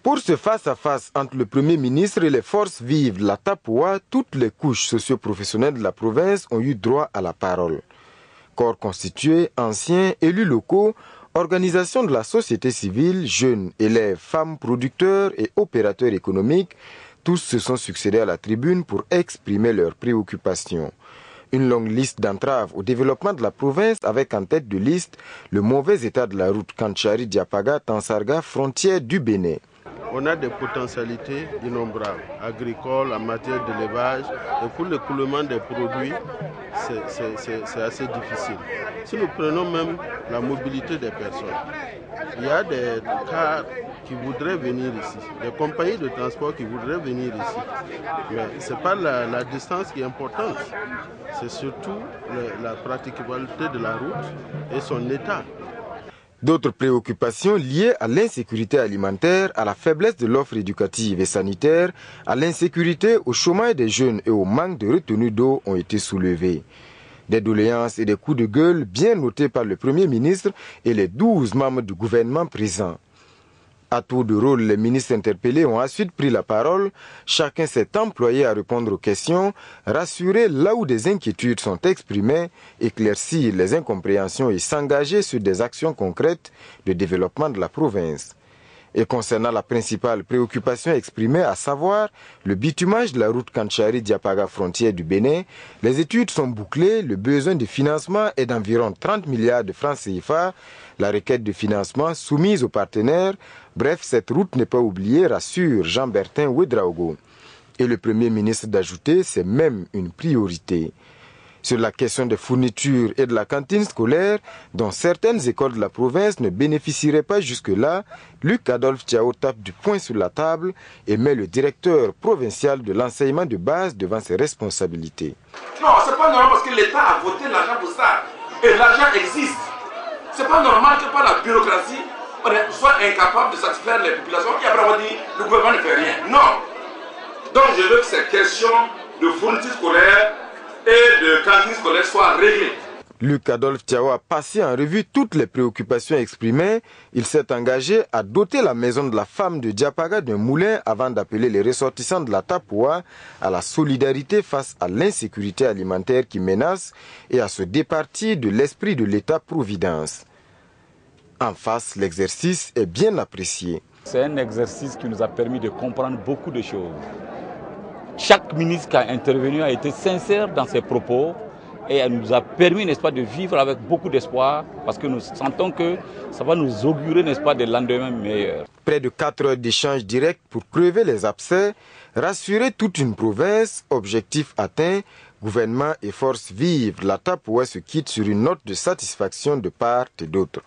Pour ce face-à-face entre le Premier ministre et les forces vives de la Tapoua, toutes les couches socio-professionnelles de la province ont eu droit à la parole. Corps constitué, anciens, élus locaux, organisations de la société civile, jeunes, élèves, femmes, producteurs et opérateurs économiques, tous se sont succédés à la tribune pour exprimer leurs préoccupations. Une longue liste d'entraves au développement de la province avec en tête de liste le mauvais état de la route Kantchari-Diapaga-Tansarga, frontière du Bénin. On a des potentialités innombrables, agricoles, en matière d'élevage, et pour l'écoulement des produits, c'est assez difficile. Si nous prenons même la mobilité des personnes, il y a des cars qui voudraient venir ici, des compagnies de transport qui voudraient venir ici. Mais ce n'est pas la distance qui est importante, c'est surtout la praticabilité de la route et son état. D'autres préoccupations liées à l'insécurité alimentaire, à la faiblesse de l'offre éducative et sanitaire, à l'insécurité, au chômage des jeunes et au manque de retenue d'eau ont été soulevées. Des doléances et des coups de gueule bien notés par le Premier ministre et les 12 membres du gouvernement présents. À tour de rôle, les ministres interpellés ont ensuite pris la parole. Chacun s'est employé à répondre aux questions, rassurer là où des inquiétudes sont exprimées, éclaircir les incompréhensions et s'engager sur des actions concrètes de développement de la province. Et concernant la principale préoccupation exprimée, à savoir le bitumage de la route Kantchari-Diapaga frontière du Bénin, les études sont bouclées, le besoin de financement est d'environ 30 milliards de francs CFA, la requête de financement soumise aux partenaires. Bref, cette route n'est pas oubliée, rassure Jean-Bertin Ouedraogo. Et le Premier ministre d'ajouter, c'est même une priorité. Sur la question des fournitures et de la cantine scolaire, dont certaines écoles de la province ne bénéficieraient pas jusque-là, Luc Adolphe Thiao tape du poing sur la table et met le directeur provincial de l'enseignement de base devant ses responsabilités. Non, c'est pas normal parce que l'État a voté l'argent pour ça. Et l'argent existe. C'est pas normal que par la bureaucratie, on soit incapable de satisfaire les populations et après on dit le gouvernement ne fait rien. Non. Donc je veux que ces questions de fournitures scolaires et de cantine scolaire soient réglées. Luc Adolphe Thiao a passé en revue toutes les préoccupations exprimées. Il s'est engagé à doter la maison de la femme de Diapaga d'un moulin avant d'appeler les ressortissants de la Tapoua à la solidarité face à l'insécurité alimentaire qui menace et à se départir de l'esprit de l'État-providence. En face, l'exercice est bien apprécié. C'est un exercice qui nous a permis de comprendre beaucoup de choses. Chaque ministre qui a intervenu a été sincère dans ses propos et elle nous a permis, n'est-ce pas, de vivre avec beaucoup d'espoir parce que nous sentons que ça va nous augurer, n'est-ce pas, des lendemains meilleurs. Près de 4 heures d'échanges directs pour crever les abcès, rassurer toute une province, objectif atteint, gouvernement et forces vives, la Tapoua se quitte sur une note de satisfaction de part et d'autre.